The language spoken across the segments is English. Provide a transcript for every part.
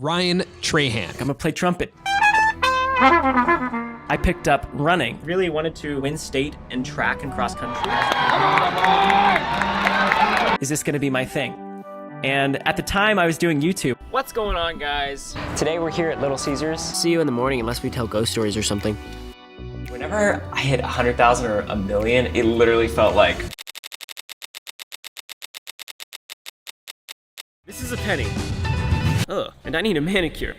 Ryan Trahan. I'm gonna play trumpet. I picked up running. Really wanted to win state and track and cross country. Is this gonna be my thing? And at the time I was doing YouTube. What's going on, guys? Today we're here at Little Caesars. See you in the morning unless we tell ghost stories or something. Whenever I hit 100,000 or a million, it literally felt like... This is a penny. Ugh, and I need a manicure.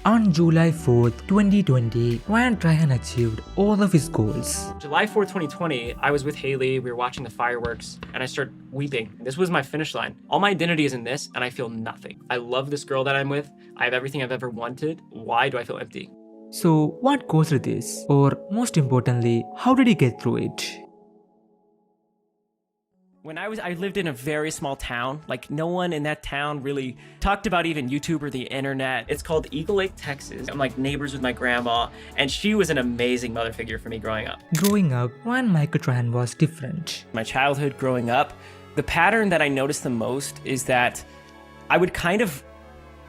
On July 4th, 2020, Ryan Trahan achieved all of his goals. July 4th, 2020, I was with Haley, we were watching the fireworks, and I started weeping. This was my finish line. All my identity is in this, and I feel nothing. I love this girl that I'm with. I have everything I've ever wanted. Why do I feel empty? So, what caused this? Or, most importantly, how did he get through it? When I lived in a very small town. Like, no one in that town really talked about even YouTube or the internet. It's called Eagle Lake, Texas. I'm like neighbors with my grandma, and she was an amazing mother figure for me growing up. Growing up, Ryan Michael Trahan was different. My childhood growing up, the pattern that I noticed the most is that I would kind of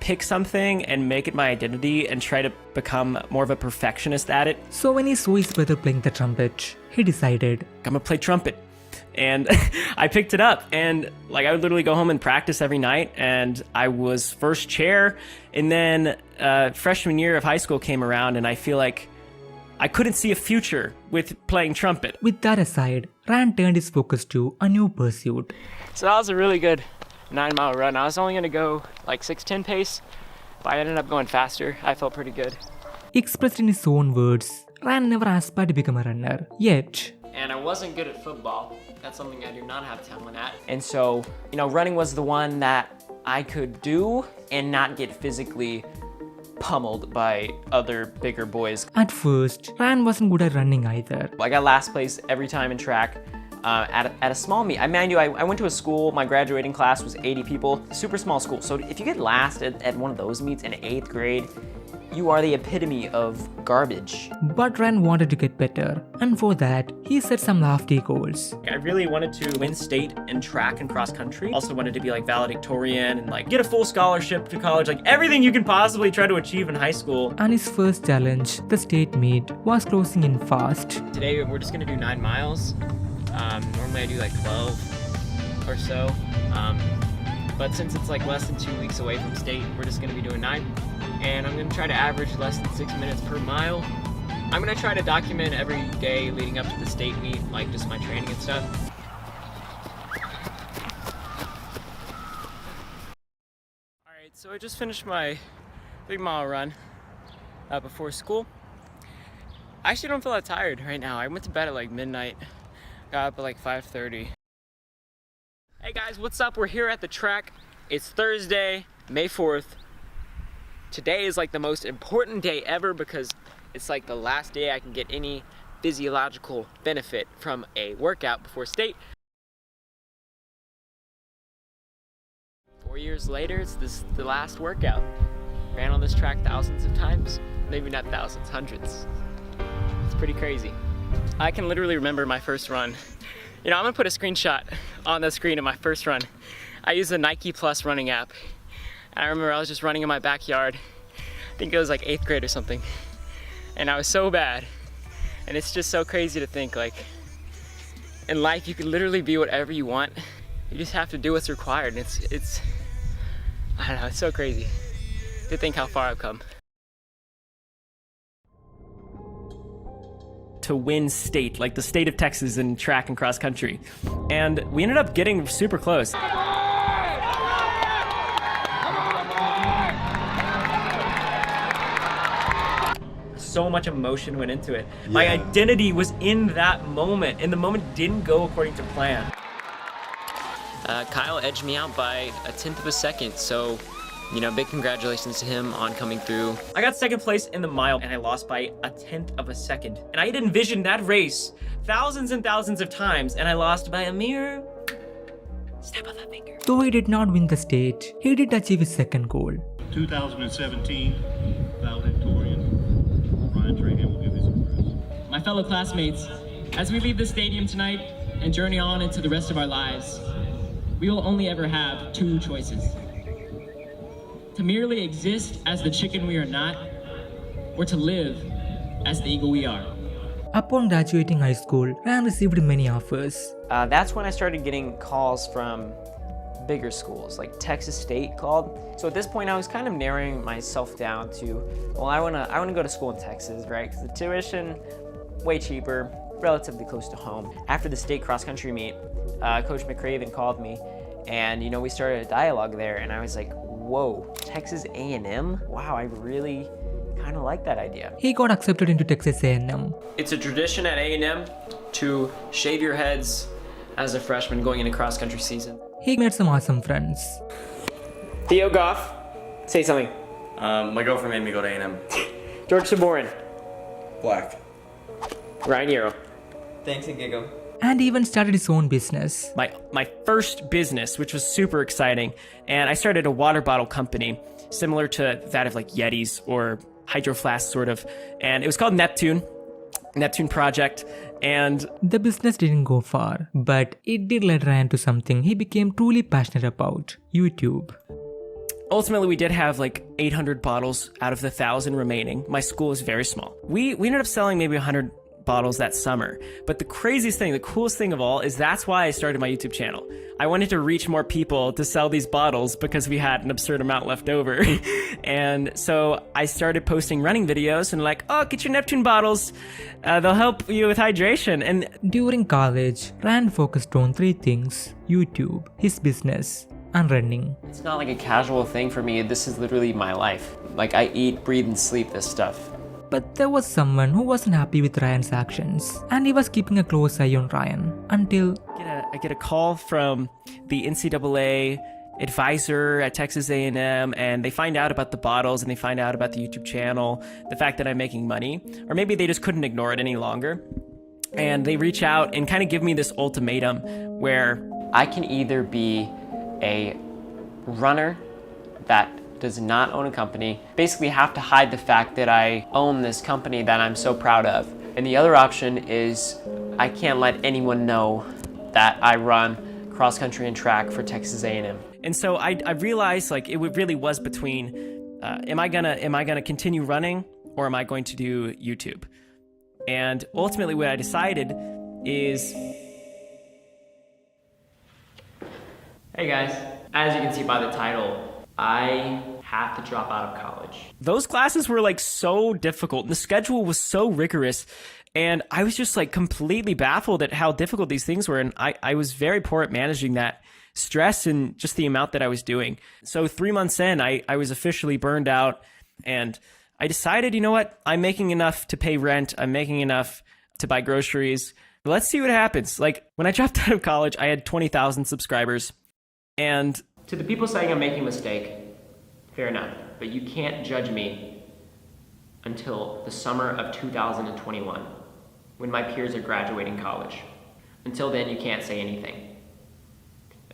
pick something and make it my identity and try to become more of a perfectionist at it. So when he saw his brother playing the trumpet, he decided, I'm gonna play trumpet. And I picked it up, and like I would literally go home and practice every night, and I was first chair. And then freshman year of high school came around, and I feel like I couldn't see a future with playing trumpet. With that aside, Ryan turned his focus to a new pursuit. So that was a really good 9-mile run. I was only gonna go like 6:10 pace, but I ended up going faster. I felt pretty good. Expressed in his own words, Ryan never aspired to become a runner, yet. And I wasn't good at football. That's something I do not have talent at. And so, running was the one that I could do and not get physically pummeled by other bigger boys. At first, Ryan wasn't good at running either. I got last place every time in track at a small meet. I went to a school, my graduating class was 80 people, super small school. So if you get last at one of those meets in 8th grade, you are the epitome of garbage. But Ryan wanted to get better, and for that, he set some lofty goals. I really wanted to win state and track and cross country. Also wanted to be like valedictorian and like get a full scholarship to college, like everything you can possibly try to achieve in high school. And his first challenge, the state meet, was closing in fast. Today we're just gonna do 9 miles. Normally I do like 12 or so. But since it's like less than 2 weeks away from state, we're just gonna be doing 9. And I'm gonna try to average less than 6 minutes per mile. I'm gonna try to document every day leading up to the state meet, like just my training and stuff. All right, so I just finished my 3-mile run before school. I actually don't feel that tired right now. I went to bed at like midnight, got up at like 5:30. Hey guys, what's up? We're here at the track. It's Thursday, May 4th. Today is like the most important day ever because it's like the last day I can get any physiological benefit from a workout before state. 4 years later, it's the last workout. Ran on this track thousands of times. Maybe not thousands, hundreds. It's pretty crazy. I can literally remember my first run. I'm gonna put a screenshot on the screen of my first run. I use the Nike Plus running app. I remember I was just running in my backyard. I think it was like 8th grade or something. And I was so bad. And it's just so crazy to think like, in life you can literally be whatever you want. You just have to do what's required. And it's I don't know, it's so crazy to think how far I've come. To win state, like the state of Texas in track and cross country. And we ended up getting super close. So much emotion went into it. Yeah. My identity was in that moment, and the moment didn't go according to plan. Kyle edged me out by 1/10 of a second, so big congratulations to him on coming through. I got 2nd place in the mile, and I lost by 1/10 of a second. And I had envisioned that race thousands and thousands of times, and I lost by a mere snap of a finger. Though he did not win the state, he did achieve his second goal. 2017 valedictorian Ryan Trahan will give his address. My fellow classmates, as we leave the stadium tonight and journey on into the rest of our lives, we will only ever have 2 choices. to merely exist as the chicken we are not, or to live as the eagle we are. Upon graduating high school, Ryan received many offers. That's when I started getting calls from bigger schools, like Texas State called. So at this point, I was kind of narrowing myself down to, well, I wanna go to school in Texas, right? Because the tuition, way cheaper, relatively close to home. After the state cross-country meet, Coach McCraven called me, and we started a dialogue there, and I was like, whoa, Texas A&M? Wow, I really kind of like that idea. He got accepted into Texas A&M. It's a tradition at A&M to shave your heads as a freshman going into cross-country season. He made some awesome friends. Theo Goff, say something. My girlfriend made me go to A&M. George Saborin. Black. Ryan Euro. Thanks and giggle. And even started his own business. My first business, which was super exciting, and I started a water bottle company similar to that of like Yetis or Hydro Flask sort of, and it was called Neptune Project. And the business didn't go far, but it did lead Ryan to something he became truly passionate about: YouTube. ultimately we did have like 800 bottles out of the 1,000 remaining. My school is very small. We ended up selling maybe 100 bottles that summer. But the craziest thing, the coolest thing of all is that's why I started my YouTube channel. I wanted to reach more people to sell these bottles because we had an absurd amount left over. And so I started posting running videos and like, oh, get your Neptune bottles. They'll help you with hydration. And during college, Ryan focused on 3 things: YouTube, his business, and running. It's not like a casual thing for me. This is literally my life. Like, I eat, breathe, and sleep this stuff. But there was someone who wasn't happy with Ryan's actions, and he was keeping a close eye on Ryan until I get a call from the NCAA advisor at Texas A&M, and they find out about the bottles and they find out about the YouTube channel, the fact that I'm making money, or maybe they just couldn't ignore it any longer. And they reach out and kind of give me this ultimatum where I can either be a runner that does not own a company, basically have to hide the fact that I own this company that I'm so proud of. And the other option is I can't let anyone know that I run cross country and track for Texas A&M. And so I realized like it really was between am I gonna continue running or am I going to do YouTube? And ultimately what I decided is, Hey guys, as you can see by the title, I have to drop out of college. those classes were like so difficult and the schedule was so rigorous, and I was just like completely baffled at how difficult these things were, and I was very poor at managing that stress and just the amount that I was doing. So 3 months in, I was officially burned out, and I decided, you know what, I'm making enough to pay rent, I'm making enough to buy groceries. Let's see what happens. Like when I dropped out of college, I had 20,000 subscribers. And To the people saying I'm making a mistake, fair enough, but you can't judge me until the summer of 2021, when my peers are graduating college. Until then, you can't say anything.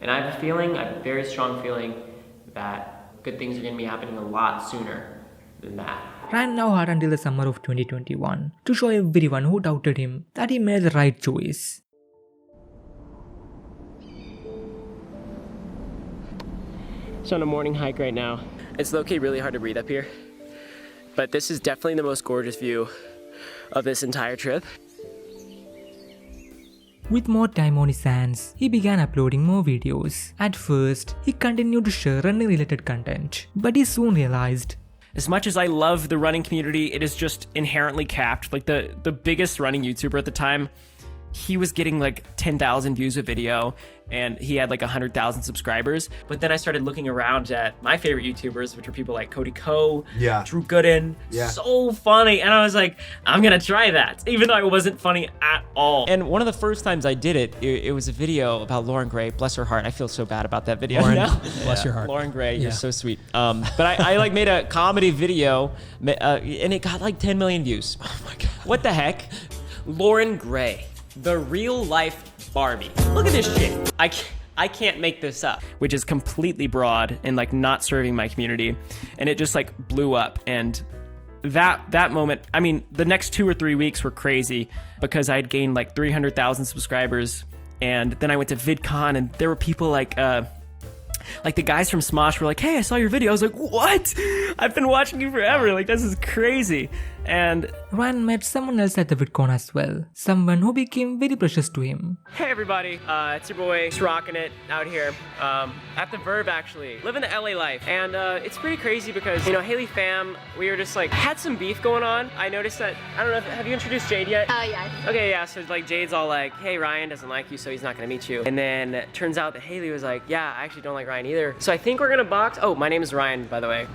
And I have a very strong feeling that good things are going to be happening a lot sooner than that. Ryan now had until the summer of 2021 to show everyone who doubted him that he made the right choice. So on a morning hike right now. It's low-key really hard to breathe up here, but this is definitely the most gorgeous view of this entire trip. With more time on his hands, he began uploading more videos. At first, he continued to share running-related content, but he soon realized as much as I love the running community, it is just inherently capped. Like the biggest running YouTuber at the time, he was getting like 10,000 views a video and he had like 100,000 subscribers. But then I started looking around at my favorite YouTubers, which were people like Cody Ko, Drew Gooden, so funny. And I was like, I'm gonna try that, even though I wasn't funny at all. And one of the first times I did it was a video about Lauren Gray, bless her heart. I feel so bad about that video. Lauren, bless your heart. Lauren Gray, you're so sweet. But I like made a comedy video and it got like 10 million views. Oh my God. What the heck? Lauren Gray. The real life Barbie. Look at this shit. I can't make this up. Which is completely broad and like not serving my community. And it just like blew up. And that moment, I mean, the next 2 or 3 weeks were crazy because I'd gained like 300,000 subscribers. And then I went to VidCon and there were people like Like the guys from Smosh were like, hey, I saw your video. I was like, what? I've been watching you forever. Like, this is crazy. And Ryan met someone else at the VidCon as well, someone who became very precious to him. Hey everybody, it's your boy, just rocking it out here at the Verb actually, living the LA life. And it's pretty crazy because, you know, Haley fam, we were just like, had some beef going on. I noticed that, I don't know, have you introduced Jade yet? Yeah. Okay, yeah, so like Jade's all like, hey, Ryan doesn't like you, so he's not gonna meet you. And then it turns out that Haley was like, yeah, I actually don't like Ryan either. So I think we're gonna box. Oh, my name is Ryan, by the way.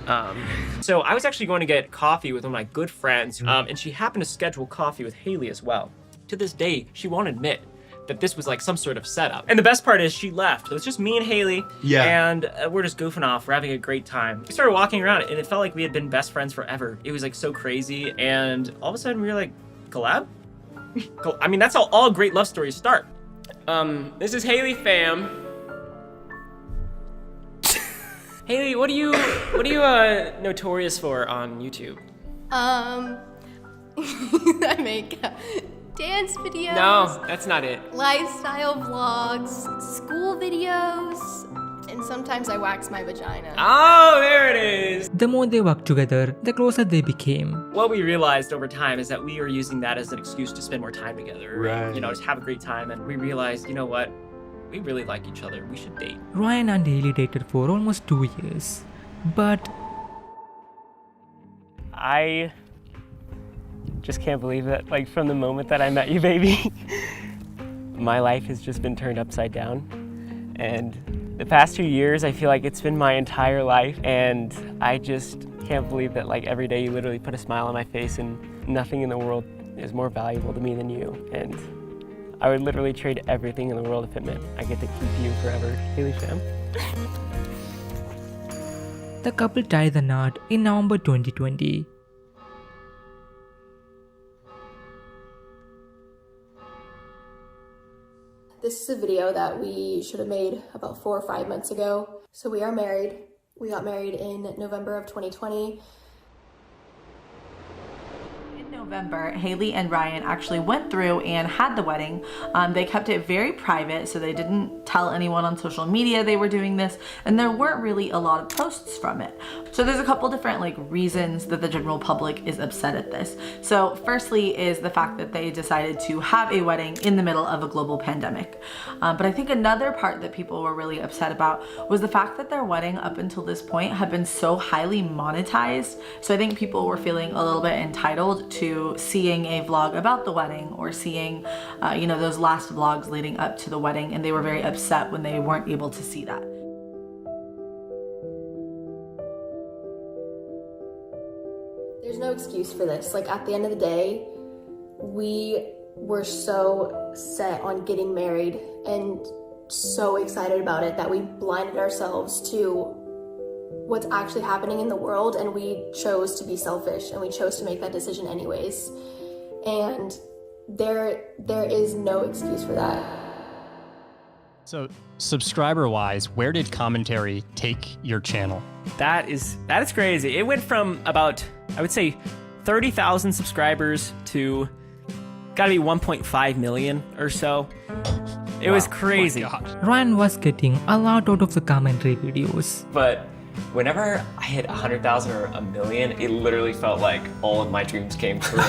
So I was actually going to get coffee with one of my good friends, and she happened to schedule coffee with Haley as well. To this day, she won't admit that this was like some sort of setup. And the best part is she left. It was just me and Haley, and we're just goofing off. We're having a great time. We started walking around, and it felt like we had been best friends forever. It was like so crazy, and all of a sudden we were like, collab? I mean, that's how all great love stories start. This is Haley fam. Haley, what are you notorious for on YouTube? I make dance videos. No, that's not it. Lifestyle vlogs, school videos, and sometimes I wax my vagina. Oh, there it is. The more they worked together, the closer they became. What we realized over time is that we were using that as an excuse to spend more time together. Right. You know, just have a great time. And we realized, you know what? We really like each other. We should date. Ryan and Haley dated for almost 2 years, but I just can't believe that, like, from the moment that I met you, baby, my life has just been turned upside down. And the past 2 years, I feel like it's been my entire life, and I just can't believe that, like, every day you literally put a smile on my face, and nothing in the world is more valuable to me than you. And I would literally trade everything in the world if it meant I get to keep you forever. Haley fam. the couple tied the knot in November 2020. This is a video that we should have made about 4 or 5 months ago. So we are married. We got married in November of 2020. In November, Haley and Ryan actually went through and had the wedding. They kept it very private, so they didn't tell anyone on social media they were doing this, and there weren't really a lot of posts from it. So there's a couple different reasons that the general public is upset at this. So firstly is the fact that they decided to have a wedding in the middle of a global pandemic. But I think another part that people were really upset about was the fact that their wedding up until this point had been so highly monetized. So I think people were feeling a little bit entitled to seeing a vlog about the wedding or seeing, those last vlogs leading up to the wedding, and they were very upset when they weren't able to see that. There's no excuse for this. At the end of the day, we were so set on getting married and so excited about it that we blinded ourselves to what's actually happening in the world, and we chose to be selfish and we chose to make that decision anyways. And there is no excuse for that. So subscriber-wise, where did commentary take your channel? That is crazy. It went from about, I would say, 30,000 subscribers to gotta be 1.5 million or so. It was crazy. Ryan was getting a lot out of the commentary videos. But whenever I hit 100,000 or a million, it literally felt like all of my dreams came true.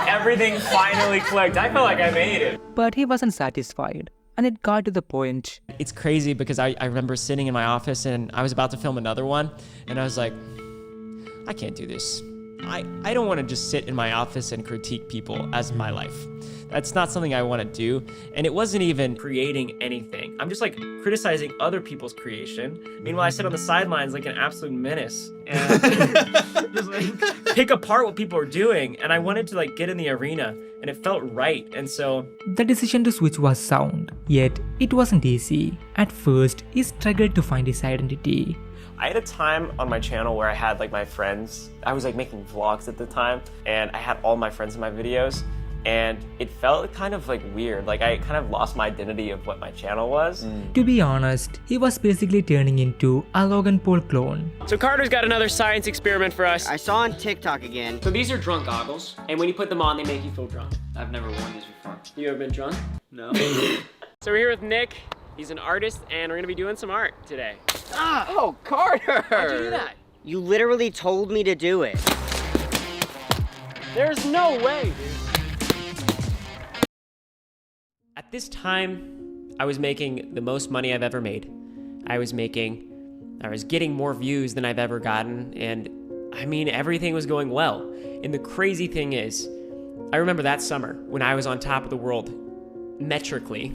Everything finally clicked. I felt like I made it. But he wasn't satisfied, and it got to the point. It's crazy because I remember sitting in my office and I was about to film another one, and I was like, I can't do this. I don't want to just sit in my office and critique people as my life. That's not something I want to do. And it wasn't even creating anything. I'm just criticizing other people's creation. Meanwhile, I sit on the sidelines like an absolute menace and just pick apart what people are doing. And I wanted to get in the arena, and it felt right. And so the decision to switch was sound, yet it wasn't easy. At first, he struggled to find his identity. I had a time on my channel where I had my friends. I was making vlogs at the time, and I had all my friends in my videos. And it felt kind of weird. I kind of lost my identity of what my channel was. To be honest, he was basically turning into a Logan Paul clone. So Carter's got another science experiment for us. I saw on TikTok again. So these are drunk goggles, and when you put them on, they make you feel drunk. I've never worn these before. You ever been drunk? No. So we're here with Nick He's an artist, and we're gonna be doing some art today. Oh, Carter! How'd you do that? You literally told me to do it. There's no way, dude. At this time, I was making the most money I've ever made. I was getting more views than I've ever gotten, and I mean, everything was going well. And the crazy thing is, I remember that summer when I was on top of the world, metrically.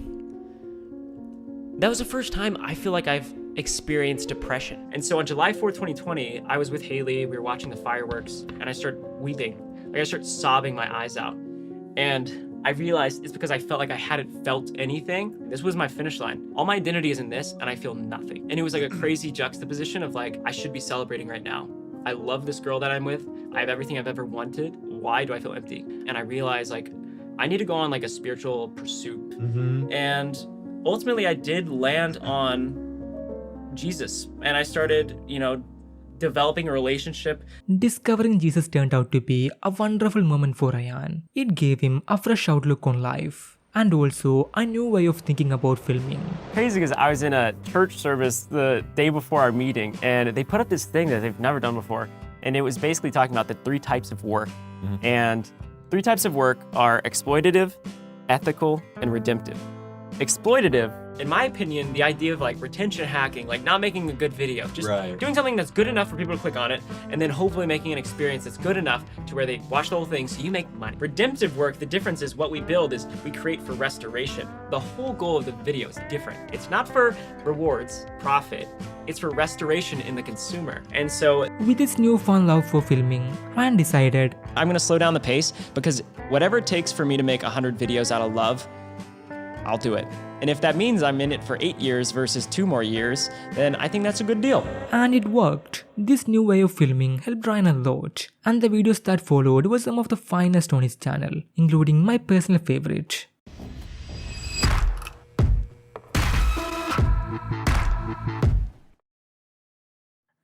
That was the first time I feel like I've experienced depression. And so on July 4th, 2020, I was with Haley, we were watching the fireworks, and I started weeping. Like I started sobbing my eyes out. And I realized it's because I felt like I hadn't felt anything. This was my finish line. All my identity is in this, and I feel nothing. And it was like a crazy juxtaposition of like, I should be celebrating right now. I love this girl that I'm with. I have everything I've ever wanted. Why do I feel empty? And I realized like, I need to go on like a spiritual pursuit. And ultimately I did land on Jesus. And I started, developing a relationship. Discovering Jesus turned out to be a wonderful moment for Ryan. It gave him a fresh outlook on life and also a new way of thinking about filming. Crazy because I was in a church service the day before our meeting, and they put up this thing that they've never done before. And it was basically talking about the 3 types of work. And 3 types of work are exploitative, ethical, and redemptive. Exploitative, in my opinion, the idea of like retention hacking, like not making a good video, just doing something that's good enough for people to click on it, and then hopefully making an experience that's good enough to where they watch the whole thing so you make money. Redemptive work, the difference is what we build is we create for restoration. The whole goal of the video is different. It's not for rewards, profit, it's for restoration in the consumer. And so with his newfound love for filming, Ryan decided, I'm gonna slow down the pace because whatever it takes for me to make 100 videos out of love, I'll do it. And if that means I'm in it for 8 years versus 2 more years, then I think that's a good deal. And it worked. This new way of filming helped Ryan a lot, and the videos that followed were some of the finest on his channel, including my personal favorite.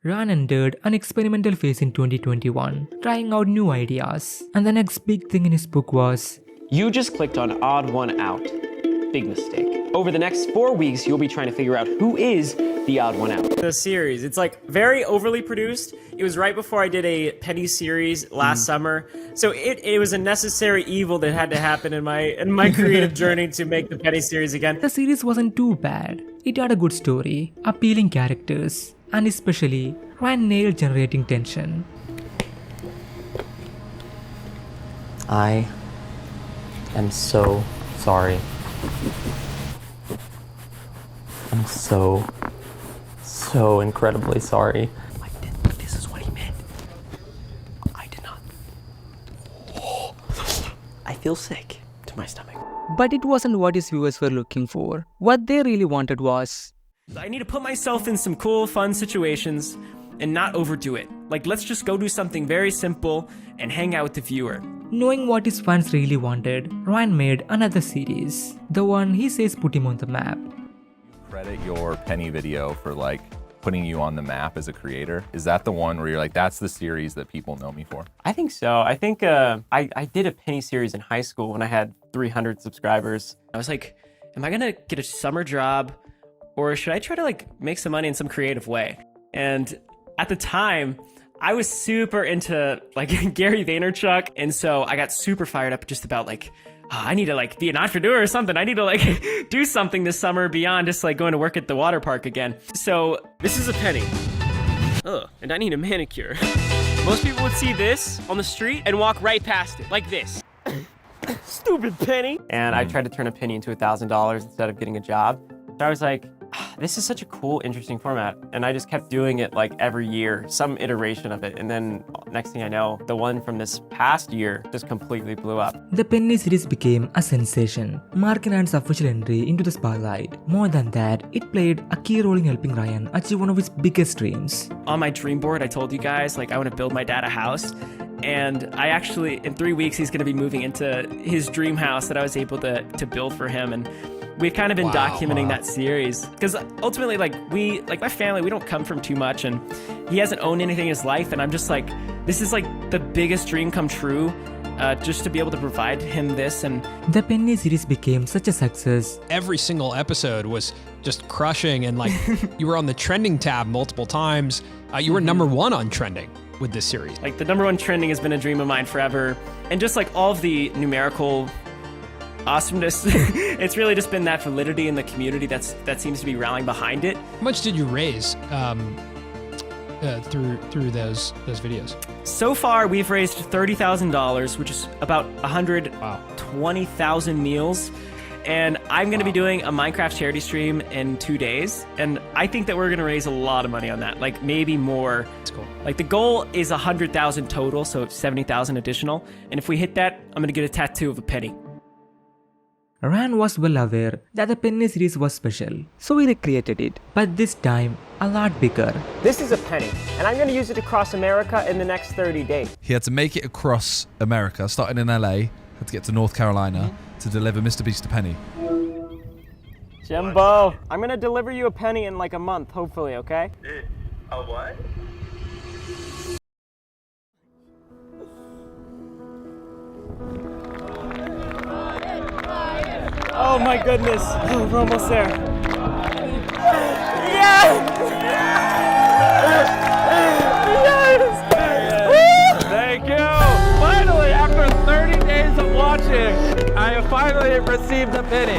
Ryan entered an experimental phase in 2021, trying out new ideas, and the next big thing in his book was, You just clicked on odd one out. Big mistake. Over the next 4 weeks, you'll be trying to figure out who is the odd one out. The series, it's like very overly produced. It was right before I did a Penny series last summer. So it was a necessary evil that had to happen in my creative journey to make the Penny series again. The series wasn't too bad. It had a good story, appealing characters, and especially Ryan nailed generating tension. I am so sorry. I'm so incredibly sorry. This is what he meant. I did not. I feel sick to my stomach. But it wasn't what his viewers were looking for. What they really wanted was, I need to put myself in some cool, fun situations and not overdo it. Like, let's just go do something very simple and hang out with the viewer. Knowing what his fans really wanted, Ryan made another series, the one he says put him on the map. Credit your Penny video for like putting you on the map as a creator. Is that the one where you're like, that's the series that people know me for? I think so. I think I did a Penny series in high school when I had 300 subscribers. I was like, am I gonna get a summer job or should I try to like make some money in some creative way? And at the time, I was super into like Gary Vaynerchuk, and so I got super fired up just about like, I need to like be an entrepreneur or something. I need to like do something this summer beyond just like going to work at the water park again. So this is a penny. Ugh, and I need a manicure. Most people would see this on the street and walk right past it, like this. Stupid penny. And I tried to turn a penny into $1,000 instead of getting a job. So I was like, this is such a cool, interesting format. And I just kept doing it like every year, some iteration of it. And then next thing I know, the one from this past year just completely blew up. The Penny series became a sensation, marking Ryan's official entry into the spotlight. More than that, it played a key role in helping Ryan achieve one of his biggest dreams. On my dream board, I told you guys, like, I want to build my dad a house. And I actually, in 3 weeks, he's going to be moving into his dream house that I was able to build for him. And we've kind of been documenting that series because ultimately, like my family, we don't come from too much, and he hasn't owned anything in his life. And I'm just like, this is like the biggest dream come true just to be able to provide him this. And The Penny series became such a success. Every single episode was just crushing, and like you were on the trending tab multiple times. You were #1 on trending with this series. Like the #1 trending has been a dream of mine forever. And just like all of the numerical awesomeness, it's really just been that validity in the community that seems to be rallying behind it. How much did you raise through those videos? So far, we've raised $30,000, which is about 120,000 meals. And I'm going to be doing a Minecraft charity stream in 2 days. And I think that we're going to raise a lot of money on that, like maybe more. That's cool. Like the goal is 100,000 total, so 70,000 additional. And if we hit that, I'm going to get a tattoo of a penny. Ryan was well aware that the Penny series was special, So he recreated it. but this time a lot bigger. This is a penny, and I'm going to use it to cross America in the next 30 days. He had to make it across America, starting in LA, had to get to North Carolina to deliver Mr. Beast a penny. Jimbo, I'm going to deliver you a penny in like a month, hopefully, okay? A what? Oh my goodness. Oh, we're almost there. Yes! Yes! Thank you! Finally, after 30 days of watching, I have finally received a penny.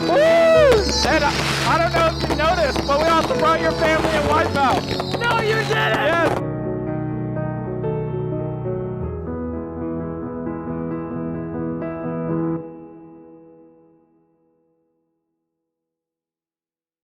Woo! And I don't know if you noticed, but we also brought your family and wife out. No, you didn't! Yes,